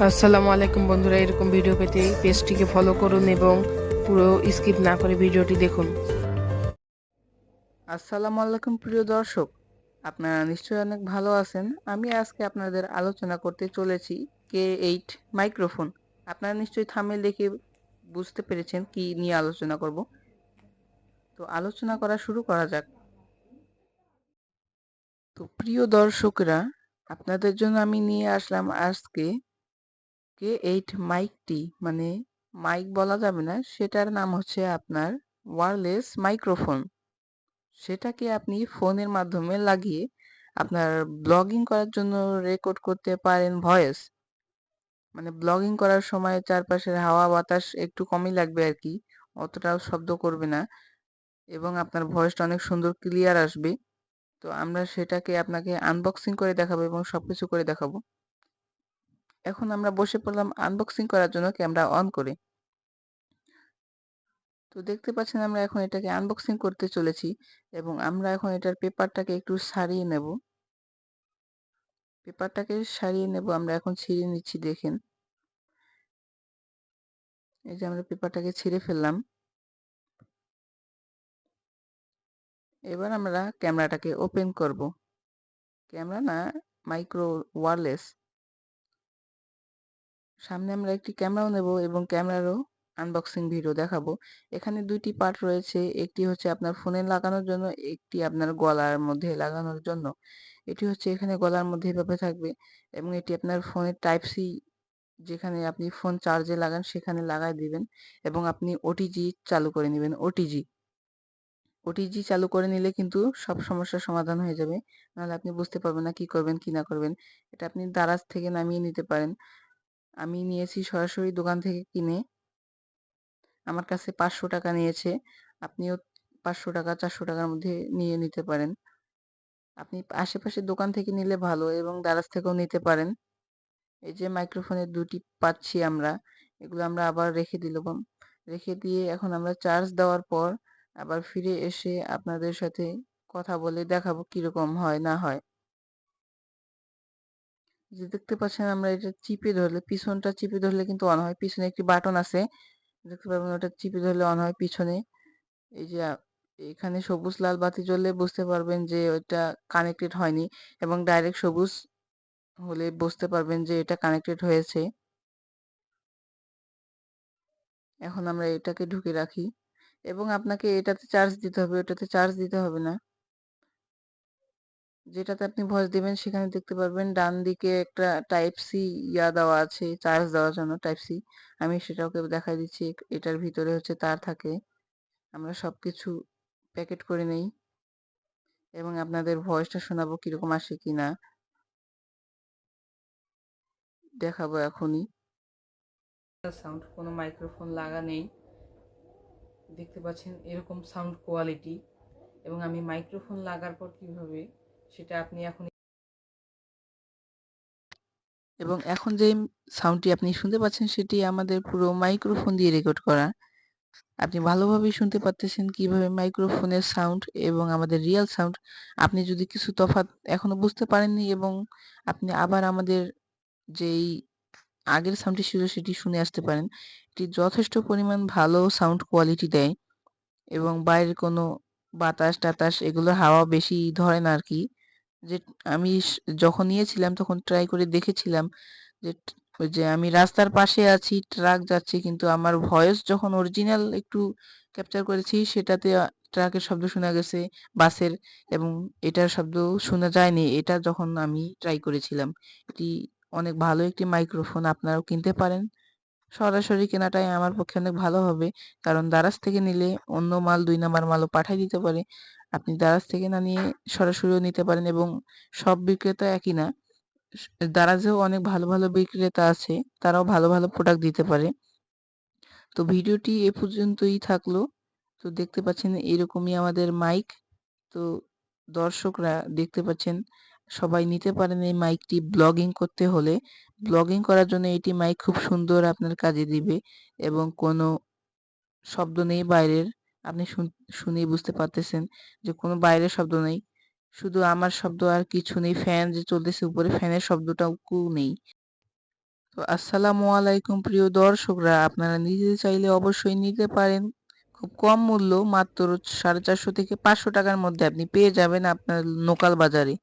আসসালামু আলাইকুম বন্ধুরা, এরকম ভিডিও পেতে পেজটিকে ফলো করুন এবং পুরো স্কিপ না করে ভিডিওটি দেখুন। আসসালামু আলাইকুম প্রিয় দর্শক, আপনারা নিশ্চয়ই অনেক ভালো আছেন। আমি আজকে আপনাদের আলোচনা করতে চলেছি K8 মাইক্রোফোন। আপনারা নিশ্চয়ই থাম্বনেল দেখে বুঝতে পেরেছেন কি নিয়ে আলোচনা করব। তো আলোচনা করা শুরু করা যাক। তো প্রিয় দর্শকরা, আপনাদের জন্য আমি নিয়ে আসলাম আজকে K8 মাইকটি, মানে মাইক বলা যাবে না, সেটার নাম হচ্ছে আপনার ওয়্যারলেস মাইক্রোফোন। সেটাকে আপনি ফোনের মাধ্যমে লাগিয়ে আপনার ব্লগিং করার জন্য রেকর্ড করতে পারেন ভয়েস। মানে ব্লগিং করার সময় চারপাশের হাওয়া বাতাস একটু কমই লাগবে আর কি, অতটাও শব্দ করবে না এবং আপনার ভয়েসটা অনেক সুন্দর ক্লিয়ার আসবে। তো আমরা সেটাকে আপনাকে আনবক্সিং করে দেখাবো এবং সবকিছু করে দেখাবো। এখন আমরা বসে পড়লাম আনবক্সিং করার জন্য ক্যামেরা অন করে। তো দেখতে পাচ্ছেন আমরা এখন এটাকে আনবক্সিং করতে চলেছি এবং আমরা এখন এটার পেপারটাকে একটু সারিয়ে নেব। পেপারটাকে সারিয়ে নেব, আমরা এখন ছিঁড়ে নিচ্ছি, দেখেন। এই যে আমরা পেপারটাকে ছিঁড়ে ফেললাম। এবার আমরা ক্যামেরাটাকে ওপেন করব। ক্যামেরা না, মাইক্রো ওয়্যারলেস। সামনে আমরা একটি ক্যামেরাও নেব এবং ক্যামেরারও আনবক্সিং ভিডিও দেখাবো। এখানে দুইটি পার্ট রয়েছে, একটি হচ্ছে আপনার ফোনে লাগানোর জন্য, একটি আপনার গলার মধ্যে লাগানোর জন্য। এটি হচ্ছে এখানে গলার মধ্যে এভাবে থাকবে এবং এটি আপনার ফোনের টাইপ সি, যেখানে আপনি ফোন চার্জে লাগান সেখানে লাগাই দিবেন এবং আপনি ওটিজি চালু করে নেবেন। ওটিজি চালু করে নিলে কিন্তু সব সমস্যার সমাধান হয়ে যাবে। নাহলে আপনি বুঝতে পারবেন না কি করবেন কি না করবেন। এটা আপনি দারাজ থেকে নামিয়ে নিতে পারেন। আমি নিয়েছি সরাসরি দোকান থেকে কিনে। আমার কাছে 500 টাকা নিয়েছে। আপনিও 500 টাকা 400 টাকার মধ্যে নিয়ে নিতে পারেন। আপনি আশেপাশের দোকান থেকে নিলে ভালো এবং দারাজ থেকেও নিতে পারেন। এই যে মাইক্রোফোনের দুটি পাচ্ছি আমরা, এগুলো আমরা আবার রেখে দিলাম। রেখে দিয়ে এখন আমরা চার্জ দেওয়ার পর আবার ফিরে এসে আপনাদের সাথে কথা বলে দেখাবো কিরকম হয় না হয়। যে দেখতে পাচ্ছেন আমরা এটা চিপে ধরলে, পিছনটা চিপে ধরলে কিন্তু অন হয়। পিছনে একটি বাটন আছে, দেখতে পাবেন, ওটা চিপে ধরলে অন হয় পিছনে। এই যে এখানে সবুজ লাল বাতি জ্বললে বুঝতে পারবেন যে ওইটা কানেক্টেড হয়নি এবং ডাইরেক্ট সবুজ হলে বুঝতে পারবেন যে এটা কানেক্টেড হয়েছে। এখন আমরা এটাকে ঢুকে রাখি এবং আপনাকে এটাতে চার্জ দিতে হবে, ওটাতে চার্জ দিতে হবে না। যেটাতে আপনি ভয়েস দিবেন সেখানে দেখতে পারবেন ডান দিকে একটা টাইপ সি দেওয়া আছে চার্জ দেওয়ার জন্য, টাইপ সি। আমি সেটাকে দেখাই দিচ্ছি। এটার ভিতরে হচ্ছে তার থাকে। আমরা সবকিছু প্যাকেট করে নেই এবং আপনাদের ভয়েসটা শোনাবো কিরকম আসে কিনা, দেখাবো এখনই। সাউন্ড, কোনো মাইক্রোফোন লাগা নেই, দেখতে পাচ্ছেন এরকম সাউন্ড কোয়ালিটি। এবং আমি মাইক্রোফোন লাগার পর কিভাবে সেটা আপনি এখন, এবং এখন যে সাউন্ডটি আপনি শুনতে পাচ্ছেন সেটি আমাদের পুরো মাইক্রোফোন দিয়ে রেকর্ড করা। আপনি ভালোভাবেই শুনতে পারতেছেন কিভাবে মাইক্রোফোনের সাউন্ড এবং আমাদের রিয়েল সাউন্ড। আপনি যদি কিছু তফাৎ এখনো বুঝতে পারেননি এবং আপনি আবার আমাদের যেই আগের সাউন্ডটি ছিল সেটি শুনে আসতে পারেন। এটি যথেষ্ট পরিমাণ ভালো সাউন্ড কোয়ালিটি দেয় এবং বাইরের কোনো বাতাস-টাতাস এগুলোর হাওয়া বেশি ধরে না আরকি। যে আমি যখন নিয়েছিলাম তখন ট্রাই করে দেখেছিলাম যে ওই যে আমি রাস্তার পাশে আছি, ট্রাক যাচ্ছে, কিন্তু আমার ভয়েস যখন অরিজিনাল একটু ক্যাপচার করেছি সেটাতে ট্রাকের শব্দ শোনা গেছে, বাসের, এবং এটার শব্দ শোনা যায়নি। এটা যখন আমি ট্রাই করেছিলাম। এটি অনেক ভালো একটি মাইক্রোফোন, আপনারাও কিনতে পারেন। সরাসরি কেনাটাই আমার পক্ষে অনেক ভালো হবে। কারণ দারাজ থেকে নিলে অন্য মাল ২ নাম্বার মালও পাঠায় দিতে পারে। আপনি দারাজ থেকে না নিয়ে সরাসরিও নিতে পারেন এবং সব বিক্রেতা একই না। স দারাজেও অনেক ভালো, ভালো বিক্রেতা আছে। তারাও ভালো, ভালো প্রোডাক্ট দিতে পারে। তো ভিডিওটি এ পর্যন্তই থাকলো। তো দেখতে পাচ্ছেন এরকমই আমাদের মাইক। তো দর্শকরা দেখতে পাচ্ছেন সবাই নিতে পারেন এই মাইকটি ব্লগিং করতে হলে। ব্লগিং করার জন্য এটি মাইক খুব সুন্দর আপনার কাজে দিবে এবং কোনো শব্দ নেই বাইরের। আপনি শুনেই বুঝতে পারতেছেন যে কোনো বাইরের শব্দ নেই। শুধু আমার শব্দ আর কিছু নেই। ফ্যান যে চলতেছে উপরে, ফ্যানের শব্দটাও নেই। তো আসসালামু আলাইকুম প্রিয় দর্শকরা, আপনারা নিজে চাইলে অবশ্যই নিতে পারেন। খুব কম মূল্য, মাত্র 450 থেকে 500 টাকার মধ্যে আপনি পেয়ে যাবেন আপনার লোকাল বাজারে।